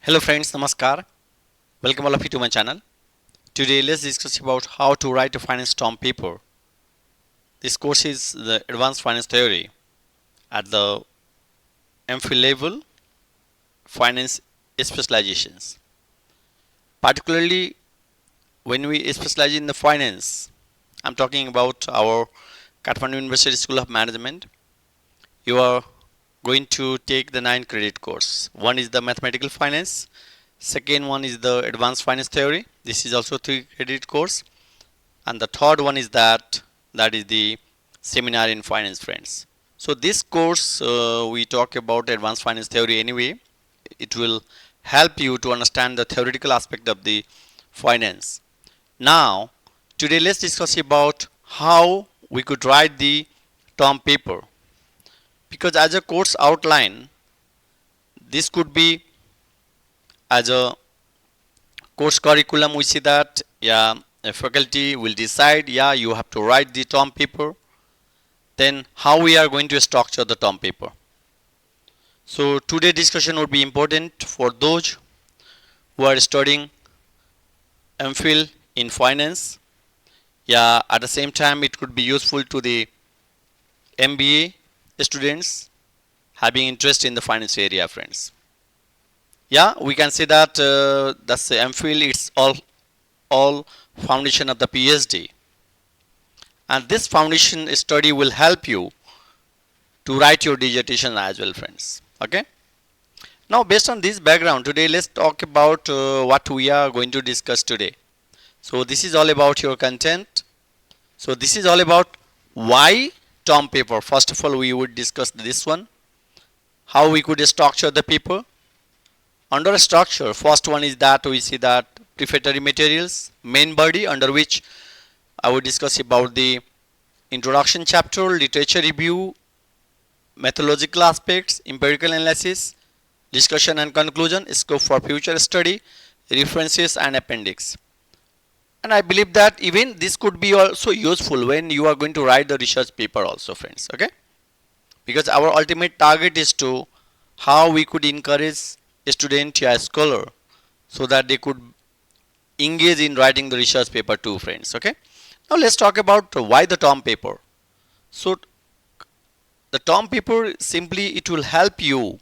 Hello friends, Namaskar. Welcome all of you to my channel. Today let's discuss about how to write a finance term paper. This course is the Advanced Finance Theory at the MPhil level finance specializations. Particularly when we specialize in the finance, I'm talking about our Kathmandu University School of Management. You are going to take the 9 credit course. One is the mathematical finance, second one is the advanced finance theory. This is also 3 credit course, and the third one is that is the seminar in finance, friends. So this course we talk about advanced finance theory anyway. It will help you to understand the theoretical aspect of the finance. Now today let's discuss about how we could write the term paper, because as a course outline this could be as a course curriculum. We see that a faculty will decide you have to write the term paper. Then how we are going to structure the term paper. So today discussion would be important for those who are studying MPhil in finance. At the same time it could be useful to the MBA students having interest in the finance area, friends. We can say that that's the MPhil. It's all foundation of the PhD, and this foundation study will help you to write your dissertation as well, friends. Okay. Now based on this background, today let's talk about what we are going to discuss today. So this is all about your content. So this is all about why term paper. First of all, we would discuss this one, how we could structure the paper. Under a structure, first one is that we see that prefatory materials, main body, under which I will discuss about the introduction chapter, literature review, methodological aspects, empirical analysis, discussion and conclusion, scope for future study, references and appendix. And I believe that even this could be also useful when you are going to write the research paper also, friends. Okay, because our ultimate target is to how we could encourage a student or a scholar so that they could engage in writing the research paper too, friends. Okay, now let's talk about why the term paper. So the term paper, simply it will help you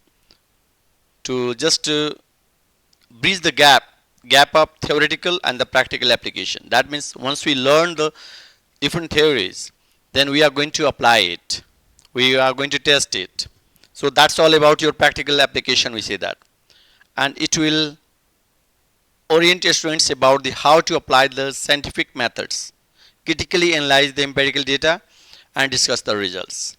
to just bridge the gap of theoretical and the practical application. That means once we learn the different theories, then we are going to apply it, we are going to test it. So that's all about your practical application, we say that. And it will orient students about the how to apply the scientific methods, critically analyze the empirical data and discuss the results.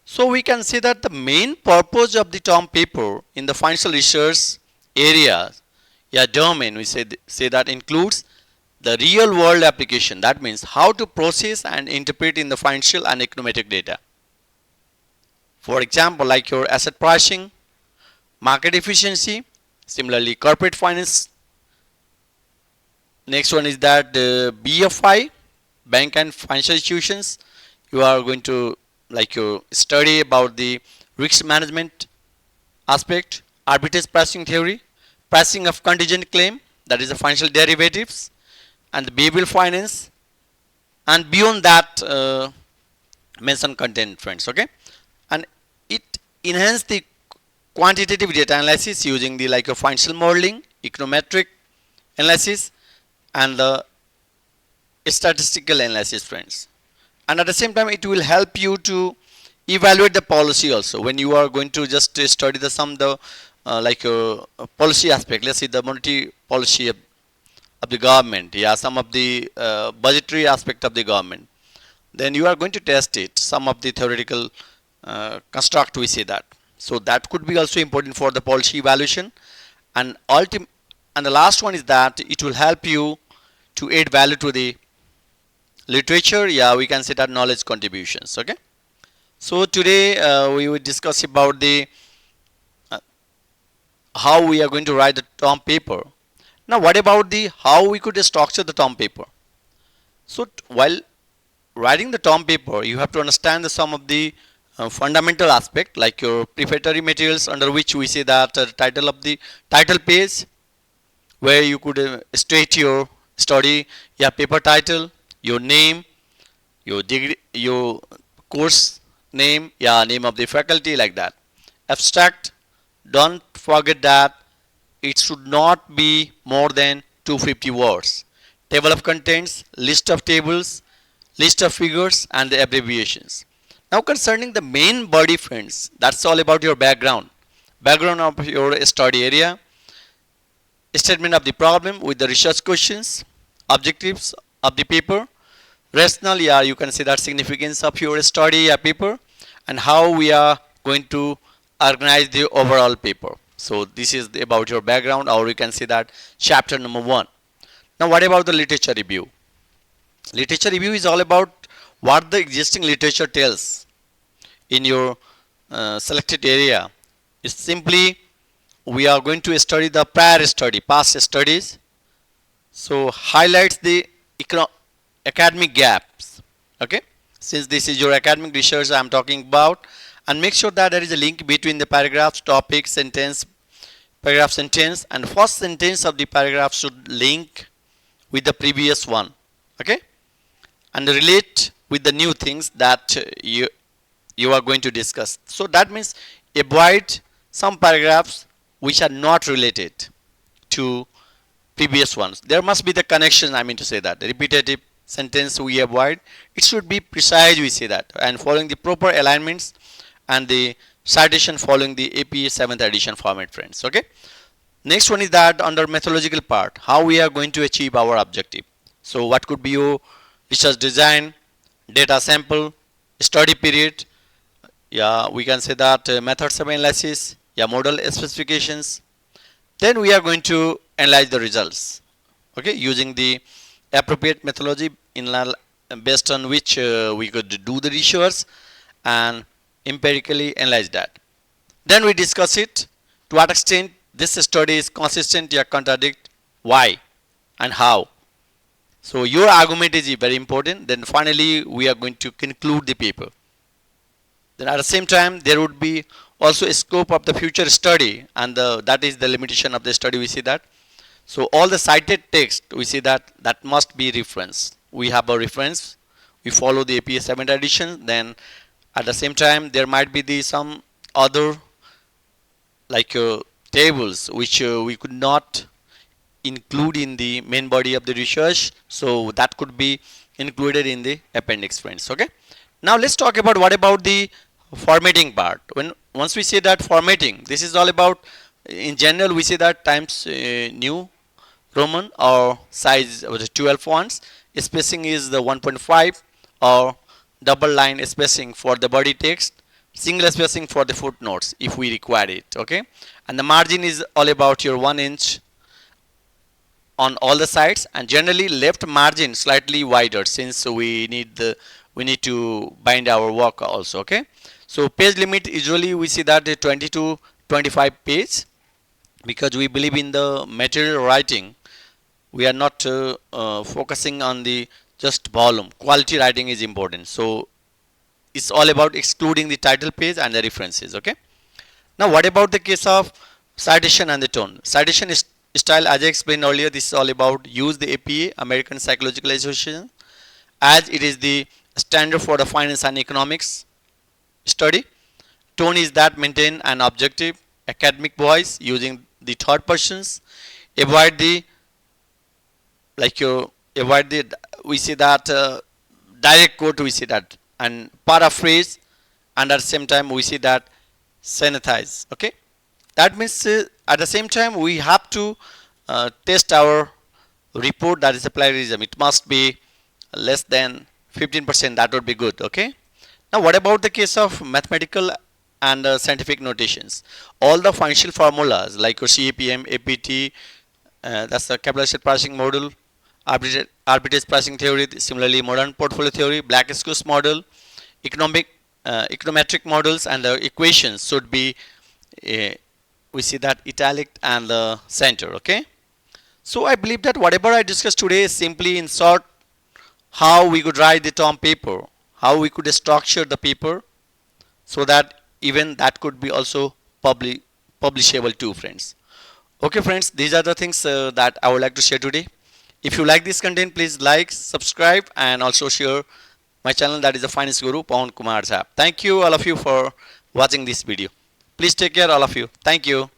So we can say that the main purpose of the term paper in the financial research area, domain, we say that includes the real world application. That means how to process and interpret in the financial and econometric data. For example, like your asset pricing, market efficiency, similarly corporate finance. Next one is that BFI, bank and financial institutions. You are going to like your study about the risk management aspect, arbitrage pricing theory, pricing of contingent claim, that is the financial derivatives, and the behavioral finance, and beyond that mention content, friends. Okay, and it enhance the quantitative data analysis using the like a financial modeling, econometric analysis, and the statistical analysis, friends. And at the same time it will help you to evaluate the policy also when you are going to just study the some the policy aspect. Let's see the monetary policy of the government, some of the budgetary aspect of the government. Then you are going to test it, some of the theoretical construct, we say that. So that could be also important for the policy evaluation. And and the last one is that it will help you to add value to the literature. We can say that knowledge contributions. Okay, so today we will discuss about the how we are going to write the term paper. Now what about the how we could structure the term paper? So while writing the term paper, you have to understand the some of the fundamental aspect like your prefatory materials, under which we see that title of the title page, where you could state your study, your paper title, your name, your degree, your course name, yeah, name of the faculty, like that. Abstract, don't forget that it should not be more than 250 words. Table of contents, list of tables, list of figures, and the abbreviations. Now concerning the main body, friends, that's all about your background. Background of your study area, statement of the problem with the research questions, objectives of the paper, rationale, yeah, you can see that significance of your study yeah, paper, and how we are going to organize the overall paper. So this is about your background, or you can see that chapter number 1. Now what about the literature review? Literature review is all about what the existing literature tells in your selected area. It's simply we are going to study the prior study, past studies. So highlights the academic gaps. Okay, since this is your academic research I am talking about, and make sure that there is a link between the paragraphs, topic, sentence, paragraph, sentence, and first sentence of the paragraph should link with the previous one. Okay, and relate with the new things that you are going to discuss. So that means avoid some paragraphs which are not related to previous ones. There must be the connection, I mean to say that. The repetitive sentence we avoid. It should be precise, we say that. And following the proper alignments and the citation following the APA 7th edition format, friends. Okay. Next one is that under methodological part, how we are going to achieve our objective. So what could be your research design, data sample, study period, yeah, we can say that methods of analysis, yeah, model specifications. Then we are going to analyze the results, okay, using the appropriate methodology based on which we could do the research and empirically analyze that. Then we discuss it to what extent this study is consistent or contradict, why and how. So your argument is very important. Then finally we are going to conclude the paper. Then at the same time there would be also a scope of the future study, and that is the limitation of the study, we see that. So all the cited text, we see that that must be reference. We have a reference, we follow the APA 7th edition. Then at the same time there might be some other like tables which we could not include in the main body of the research, so that could be included in the appendix, friends. Okay, now let's talk about what about the formatting part. Once we say that formatting, this is all about, in general we say that Times New Roman or size of the 12 fonts, spacing is the 1.5, or double line spacing for the body text, single spacing for the footnotes if we require it. Okay, and the margin is all about your 1 inch on all the sides, and generally left margin slightly wider since we need to bind our work also. Okay, so page limit usually we see that 20 to 25 page, because we believe in the material writing. We are not focusing on the just volume. Quality writing is important. So it's all about excluding the title page and the references. Okay. Now what about the case of citation and the tone? Citation is style, as I explained earlier, this is all about use the APA, American Psychological Association, as it is the standard for the finance and economics study. Tone is that maintain an objective academic voice using the third persons. Avoid the we see that direct quote, we see that, and paraphrase, and at the same time we see that synthesize. Okay, that means at the same time we have to test our report, that is a plagiarism. It must be less than 15%, that would be good. Okay, now what about the case of mathematical and scientific notations? All the financial formulas like your CAPM, APT, that's the capital asset pricing model, arbitrage pricing theory, similarly modern portfolio theory, Black-Scholes model, econometric models, and the equations should be we see that italic and the center. Okay, so I believe that whatever I discussed today is simply in short how we could write the term paper, how we could structure the paper, so that even that could be also publishable too, friends. Okay, friends, these are the things that I would like to share today. If you like this content, please like, subscribe, and also share my channel, that is the Finance Guru, Pawan Kumar's app. Thank you all of you for watching this video. Please take care, all of you. Thank you.